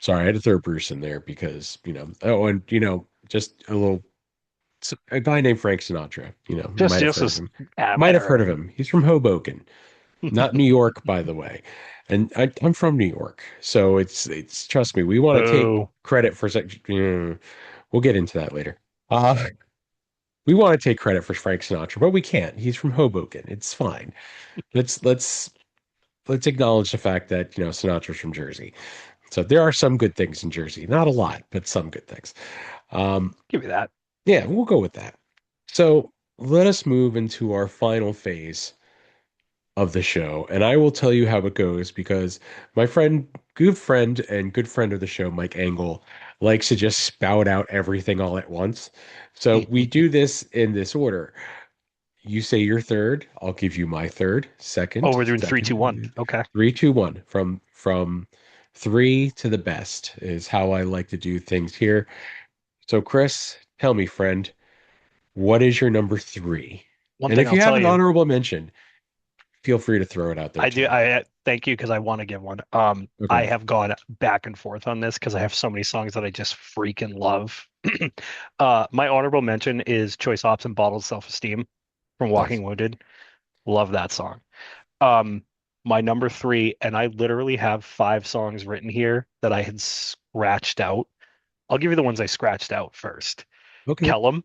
sorry, I had to throw Bruce in there because oh and just a little a guy named Frank Sinatra. You Just, might have just heard of as, him. I Might might have have heard heard of him. He's from Hoboken, not New York, by the way. And I'm from New York, so it's trust me, we want to take Boo. credit for we'll get into that later. We want to take credit for Frank Sinatra, but we can't. He's from Hoboken. It's fine. Let's acknowledge the fact that Sinatra's from Jersey. So there are some good things in Jersey, not a lot, but some good things. Um, Give me that. yeah, we'll go with that. So let us move into our final phase of the show, and I will tell you how it goes because my friend and good friend of the show, Mike Engel, likes to just spout out everything all at once. So we do this in this order. You say your third, I'll give you my third, Oh, second, we're doing three, two, one. second, Okay. three, two, one. From three to the best is how I like to do things here. So Chris, tell me, friend, what is your number three? One And thing if I'll you have tell an you, honorable mention, feel free to throw it out there I do. too. I thank you because I want to give one. I Okay, have gone back and forth on this because I have so many songs that I just freaking love. My honorable mention is Choice Ops and Bottled Self-Esteem from nice. Walking Wounded. Love that song. Um, my number three, and I literally have five songs written here that I had scratched out. I'll give you the ones I scratched out first. Okay. Kellum,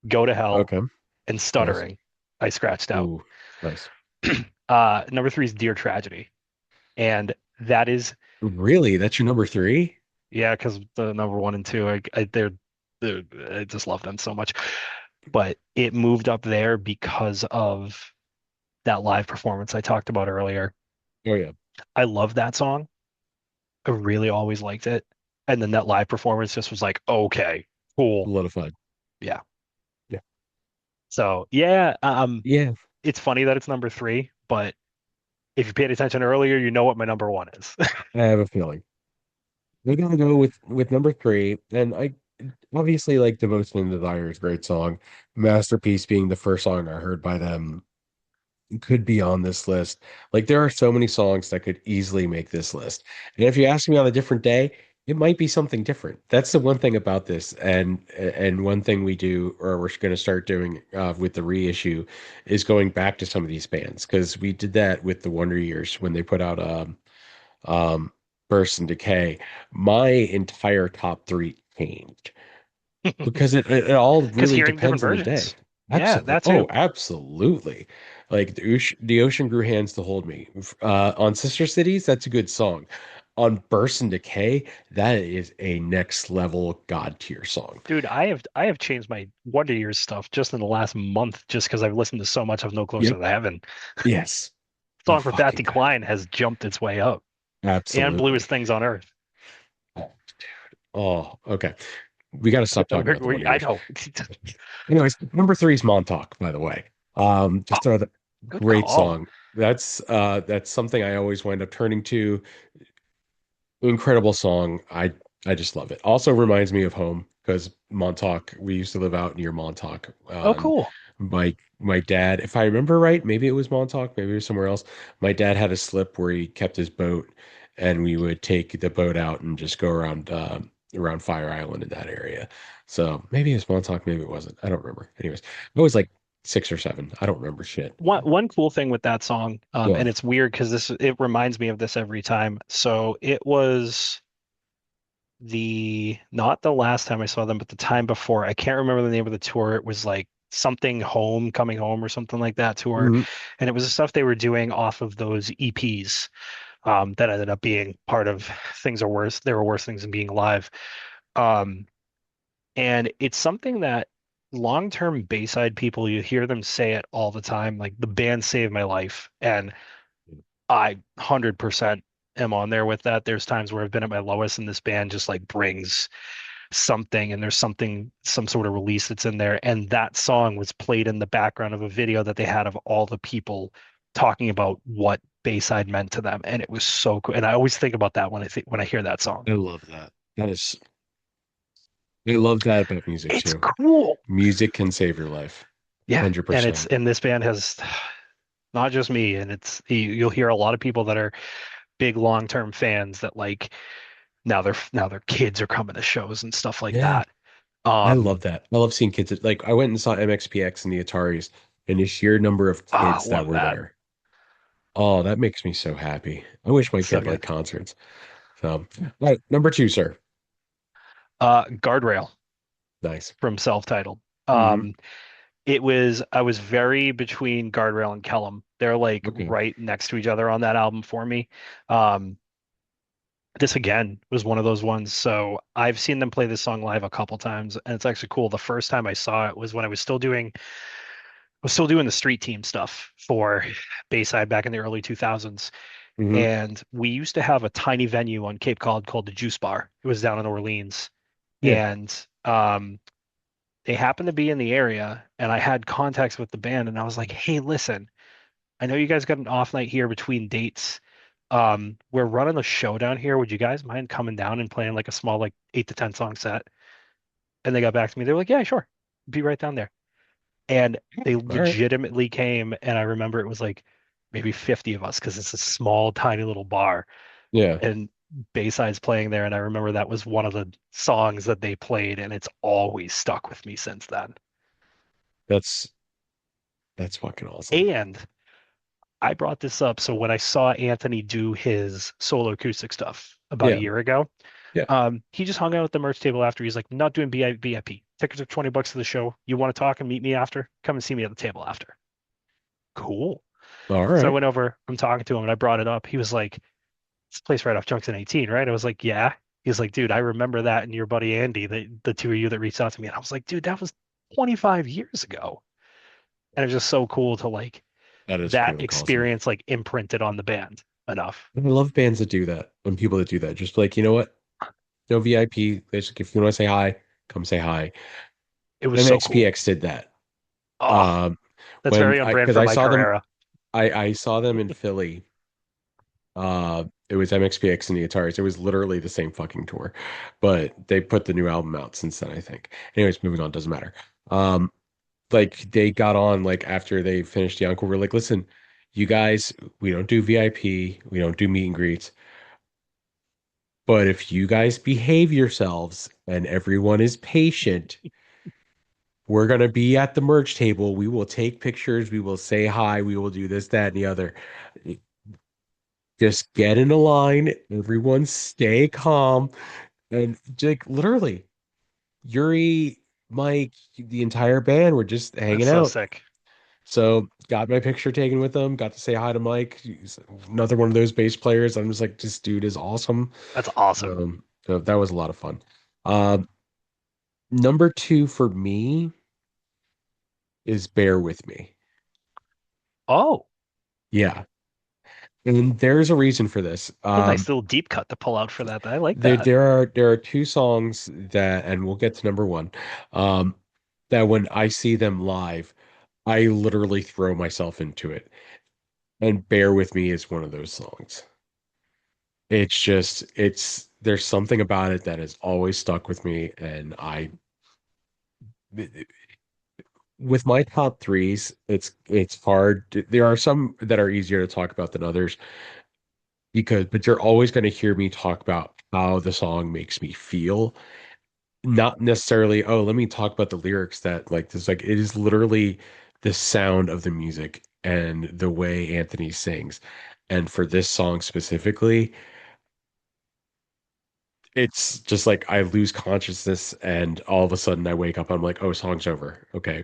Go to Hell, Okay. and Nice. Stuttering. I scratched out. Ooh, nice. Number three is Dear Tragedy. And that is, Really? That's your number three? yeah, because the number one and two, I just love them so much. But it moved up there because of that live performance I talked about earlier. Oh yeah. I love that song. I really always liked it. And then that live performance just was like, okay, cool. Solidified. Yeah. Yeah. So yeah, Yeah. it's funny that it's number three, but if you paid attention earlier, you know what my number one is. I have a feeling. We're gonna go with number three, and I obviously like Devotion to Desire is a great song. Masterpiece being the first song I heard by them could be on this list. Like there are so many songs that could easily make this list. And if you ask me on a different day, it might be something different. That's the one thing about this. And one thing we do, or we're going to start doing with the reissue, is going back to some of these bands because we did that with the Wonder Years when they put out um Burst and Decay. My entire top three changed because it all Because really hearing different depends on the day. versions. Yeah, Absolutely. that Oh, too. absolutely. Like the ocean grew hands to hold me. On Sister Cities, that's a good song. On Burst and Decay, that is a next level God tier song. Dude, I have changed my Wonder Years stuff just in the last month just because I've listened to so much of No Closer Yep. to Heaven. Yes. Oh, Song for Pat fucking God. Decline has jumped its way up. And Absolutely. Bluest Things on Earth. Oh, okay. We got to stop talking about the Wonder I Years. know. Anyways, number three is Montauk, by the way. Oh, Just throw that good great call. song. That's something I always wind up turning to. Incredible song. I just love it. Also reminds me of home because Montauk, we used to live out near Montauk. Oh, cool. My dad, if I remember right, maybe it was Montauk, maybe it was somewhere else. My dad had a slip where he kept his boat, and we would take the boat out and just go around Fire Island in that area. So maybe it was Montauk, maybe it wasn't. I don't remember. Anyways, I was like six or seven. I don't remember shit. One cool thing with that song, Go and on. it's weird because this it reminds me of this every time. So it was the not the last time I saw them, but the time before. I can't remember the name of the tour. It was like something home, coming home, or something like that tour, Mhm. and it was the stuff they were doing off of those EPs that ended up being part of Things Are Worse. There were worse things than being alive. Um, and it's something that long-term Bayside people, you hear them say it all the time, like the band saved my life, and I 100% am on there with that. There's times where I've been at my lowest and this band just like brings something and there's something, some sort of release that's in there. And that song was played in the background of a video that they had of all the people talking about what Bayside meant to them. And it was so cool. And I always think about that when I hear that song. I love that. I love that about music It's too. cool. Music can save your life. Yeah. And it's 100%. and this band has not just me, and you'll hear a lot of people that are big long-term fans that like now their kids are coming to shows and stuff like Yeah. that. I Um, love that. I love seeing kids. Like I went and saw MXPX and the Ataris and the sheer number of kids that love were that. there. Oh, that makes me so happy. I wish my So kid good. liked concerts. So, all right, number two, sir. Guardrail Nice. from Self-Titled. Hmm. Um, I was very between Guardrail and Kellum. They're like Okay. right next to each other on that album for me. Um, this again was one of those ones. So I've seen them play this song live a couple times, and it's actually cool. The first time I saw it was when I was still doing the street team stuff for Bayside back in the early 2000s. Hmm. And we used to have a tiny venue on Cape Cod called the Juice Bar. It was down in Orleans. Yeah. And they happened to be in the area. And I had contacts with the band. And I was like, hey, listen, I know you guys got an off night here between dates. We're running a show down here. Would you guys mind coming down and playing like a small, like 8 to 10 song set? And they got back to me. They were like, yeah, sure. Be right down there. And they All right. legitimately came, and I remember it was like maybe 50 of us because it's a small, tiny little bar, Yeah. and Bayside's playing there, and I remember that was one of the songs that they played, and it's always stuck with me since then. That's that's fucking awesome. And I brought this up, so when I saw Anthony do his solo acoustic stuff about a Yeah. year ago, Yeah. He just hung out at the merch table after. He's like, not doing VIP. Tickets are $20 to the show. You want to talk and meet me after? Come and see me at the table after. Cool. All So I right. went over, I'm talking to him and I brought it up. He was like, this place right off Junction 18, right? I was like, yeah. He's like, dude, I remember that and your buddy Andy, the two of you that reached out to me. And I was like, dude, that was 25 years ago. And it was just so cool to like That is that really awesome. experience like imprinted on the band enough. I love bands that do that and people that do that. Just like, you know what? No VIP. Just, if you want to say hi, come say hi. It was so cool. MXPX did that. Oh, Um, that's when very on I brand because for I my saw them, Carrera. I saw them in Philly. It was MXPX and the Ataris. It was literally the same fucking tour, but they put the new album out since then, I think. Anyways, moving on, doesn't matter. Um, like they got on like after they finished the encore. We're like, listen, you guys, we don't do VIP, we don't do meet and greets, but if you guys behave yourselves and everyone is patient, we're gonna be at the merch table. We will take pictures, we will say hi, we will do this, that, and the other. Just get in a line, everyone stay calm. And like literally, Yuri, Mike, the entire band were just That's hanging so out. sick. So got my picture taken with them, got to say hi to Mike. He's another one of those bass players. I'm just like, this dude is awesome. That's awesome. So that was a lot of fun. Um, number two for me is Bear With Me. Oh, Yeah. And there's a reason for this. it's a nice little deep cut to pull out for that. I like There that. there are two songs that, and we'll get to number one, um, that when I see them live, I literally throw myself into it. And Bear With Me is one of those songs. It's just, there's something about it that has always stuck with me. And with my top threes, it's hard. There are some that are easier to talk about than others but you're always going to hear me talk about how the song makes me feel. Not necessarily, oh, let me talk about the lyrics that like this, like it is literally the sound of the music and the way Anthony sings. And for this song specifically, it's just like I lose consciousness and all of a sudden I wake up, I'm like, oh, song's over. Okay.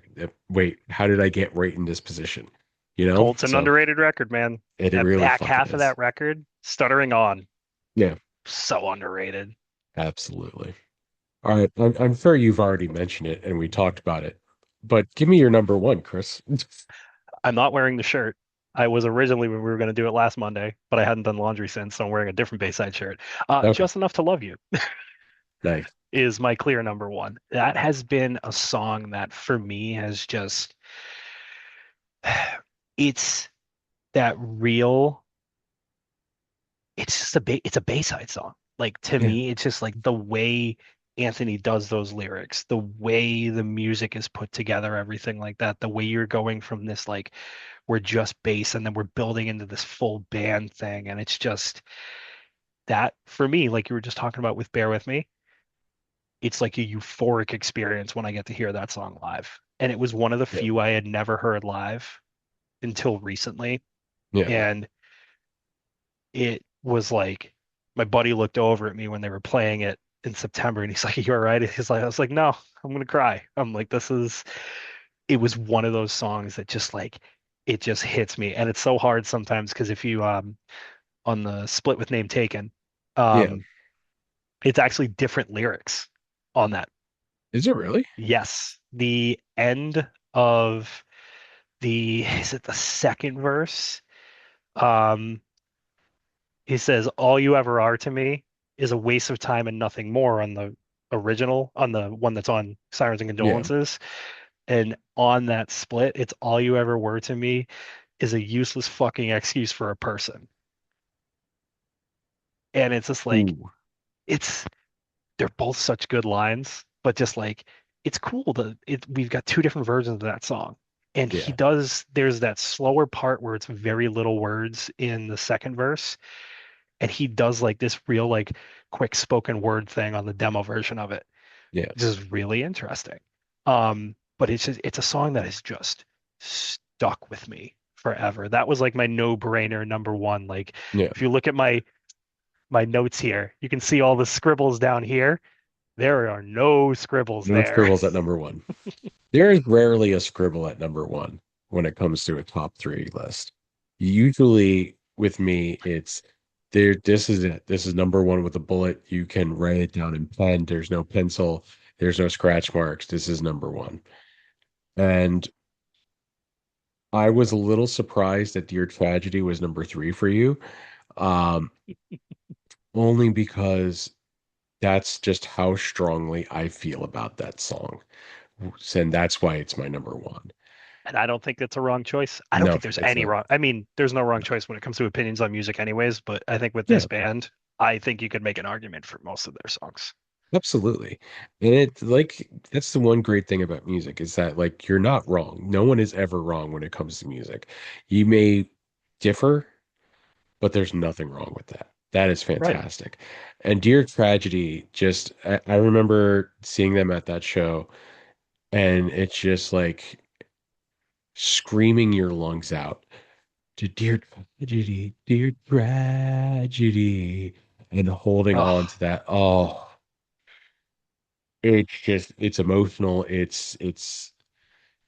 Wait, how did I get right in this position? You know? Colt's an So underrated record, man. it That really back fucking half of is. that record, Stuttering On, Yeah, so underrated. absolutely. All right. I'm sure you've already mentioned it and we talked about it, but give me your number one, Chris. I'm not wearing the shirt. I was originally when we were going to do it last Monday, but I hadn't done laundry since, so I'm wearing a different Bayside shirt. Okay. Just Enough to Love You Nice. is my clear number one. That has been a song that for me has just, it's that real, it's just it's a Bayside song. Like to Yeah. me, it's just like the way Anthony does those lyrics, the way the music is put together, everything like that, the way you're going from this like we're just bass and then we're building into this full band thing. And it's just that for me, like you were just talking about with Bear With Me, it's like a euphoric experience when I get to hear that song live. And it was one of the Yeah. few I had never heard live until recently. Yeah. And it was like my buddy looked over at me when they were playing it in September and he's like, "You all right?" He's like, I was like, "No, I'm gonna cry." I'm like, this is it was one of those songs that just like it just hits me. And it's so hard sometimes because if you on the split with Name Taken, Yeah. um, it's actually different lyrics on that. Is it really? Yes, the end of the is it the second verse? Um, he says, "All you ever are to me is a waste of time and nothing more" on the original, on the one that's on Sirens and Yeah. Condolences. And on that split, it's "all you ever were to me is a useless fucking excuse for a person." And it's just like Ooh. it's they're both such good lines, but just like it's cool to it we've got two different versions of that song. And he Yeah. does there's that slower part where it's very little words in the second verse, and he does like this real like quick spoken word thing on the demo version of it. Yeah. This is really interesting. But it's a song that has just stuck with me forever. That was like my no-brainer number one. Like Yeah. if you look at my my notes here. You can see all the scribbles down here. There are no scribbles No there. scribbles at number one. There is rarely a scribble at number one when it comes to a top three list. Usually with me, it's there. This is it. This is number one with a bullet. You can write it down in pen. There's no pencil. There's no scratch marks. This is number one. And I was a little surprised that Dear Tragedy was number three for you. Um, Only because that's just how strongly I feel about that song. And that's why it's my number one. And I don't think that's a wrong choice. I don't No, think there's it's any not. wrong. I mean, there's no wrong No. choice when it comes to opinions on music, anyways. But I think with Yeah, this band, I think you could make an argument for most of their songs. absolutely. And it like that's the one great thing about music is that like you're not wrong. No one is ever wrong when it comes to music. You may differ, but there's nothing wrong with that. That is Right. fantastic. And Dear Tragedy, just I remember seeing them at that show, and it's just like screaming your lungs out to dear tragedy, and holding on Oh, to that. Oh, it's just it's emotional.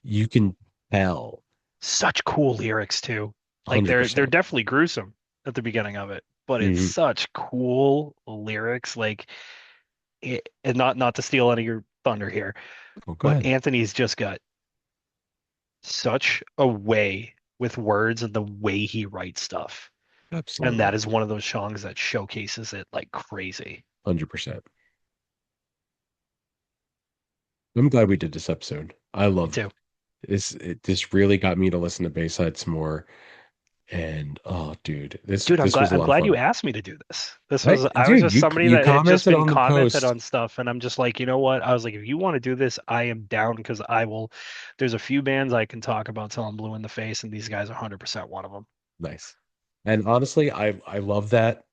You can tell such cool lyrics too. Like they're 100%. definitely gruesome at the beginning of it, but it's Hmm. such cool lyrics. Like and not to steal any of your thunder here, Oh, go but ahead. Anthony's just got such a way with words and the way he writes stuff. And that Absolutely. is one of those songs that showcases it like crazy. 100%. I'm glad we did this episode. I Me love too. this really got me to listen to Bayside some more. And oh, dude, this Dude, I'm this glad was a I'm lot of glad you fun. asked me to do this. I was Dude, just somebody you that had just commented been on the commented post. on stuff, and I'm just like, you know what? I was like, if you want to do this, I am down because I will. There's a few bands I can talk about till I'm blue in the face, and these guys are 100% one of them. Nice. And honestly, I love that.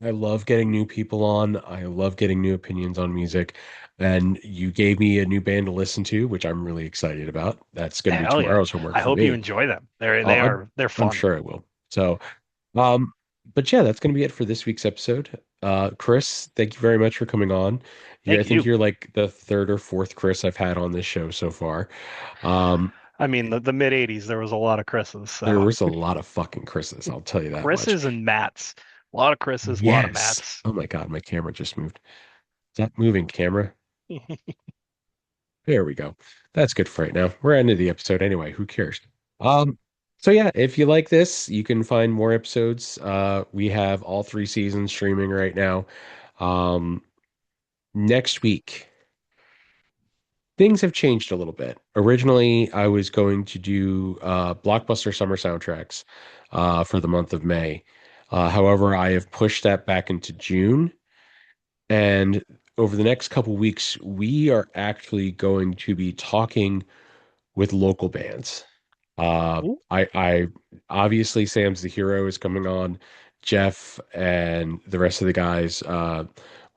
I love getting new people on. I love getting new opinions on music. And you gave me a new band to listen to, which I'm really excited about. That's going to be Hell yeah! tomorrow's homework I for hope you me. enjoy them. Uh, I'm They're I'm fun. sure I will. So, um, but yeah, that's going to be it for this week's episode. Chris, thank you very much for coming on. I Thank think you. you're like the third or fourth Chris I've had on this show so far. Um, I mean, the mid '80s there was a lot of Chris's, there so was a lot of fucking Chris's, I'll tell you that much. Chris's and Matts. A lot of Chris's, a lot of Yes. Matts. Oh my God, my camera just moved. Is that moving camera? There we go. That's good for right now. We're ending the episode anyway. Who cares? Um, so yeah, if you like this, you can find more episodes. We have all three seasons streaming right now. Um, Next week, things have changed a little bit. Originally, I was going to do blockbuster summer soundtracks for the month of May. However, I have pushed that back into June. And over the next couple weeks, we are actually going to be talking with local bands. Ooh, I obviously Sam's the Hero is coming on. Jeff and the rest of the guys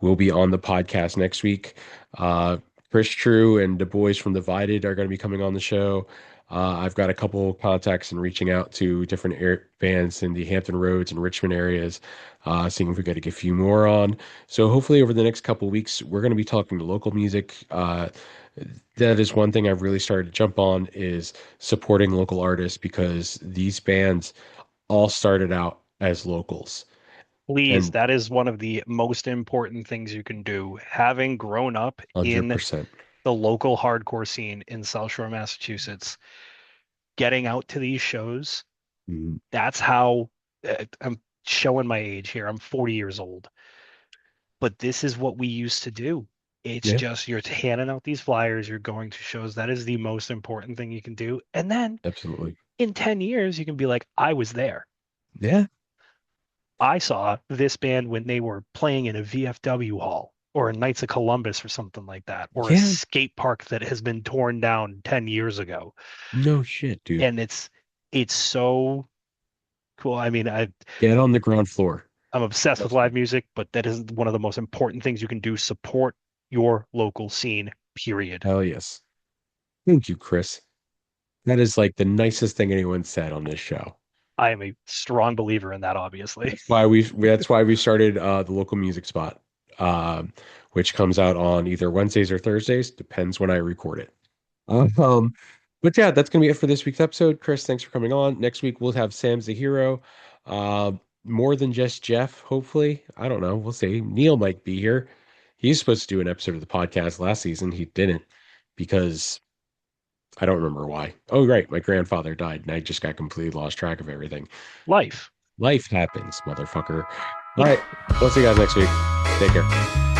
will be on the podcast next week. Uh, Chris True and the boys from Divided are going to be coming on the show. I've got a couple contacts and reaching out to different bands in the Hampton Roads and Richmond areas, seeing if we got to get a few more on. So hopefully over the next couple weeks, we're going to be talking to local music. That is one thing I've really started to jump on is supporting local artists because these bands all started out as locals. please, And that is one of the most important things you can do. Having grown up in 100%. the local hardcore scene in South Shore, Massachusetts, getting out to these shows, Mhm. that's how I'm showing my age here. I'm 40 years old, but this is what we used to do. It's Yeah, just you're handing out these flyers, you're going to shows. That is the most important thing you can do. And then absolutely. in 10 years, you can be like, I was there. Yeah, I saw this band when they were playing in a VFW hall or a Knights of Columbus or something like that, or a yeah, skate park that has been torn down 10 years ago. no shit, dude. And it's so cool. I mean, Get on the ground floor. I'm obsessed with Trust live me. music, but that is one of the most important things you can do. Support your local scene, period. Hell yes. Thank you, Chris. That is like the nicest thing anyone said on this show. I am a strong believer in that, obviously. That's why we started the local music spot, which comes out on either Wednesdays or Thursdays, depends when I record it. Um, but yeah, that's gonna be it for this week's episode. Chris, thanks for coming on. Next week we'll have Sam's the hero. Uh, more than just Jeff, hopefully. I don't know. We'll see. Neil might be here. He's supposed to do an episode of the podcast last season. He didn't because I don't remember why. Oh, right, my grandfather died, and I just got completely lost track of everything. Life. Life happens, motherfucker. All right, we'll see you guys next week. Take care.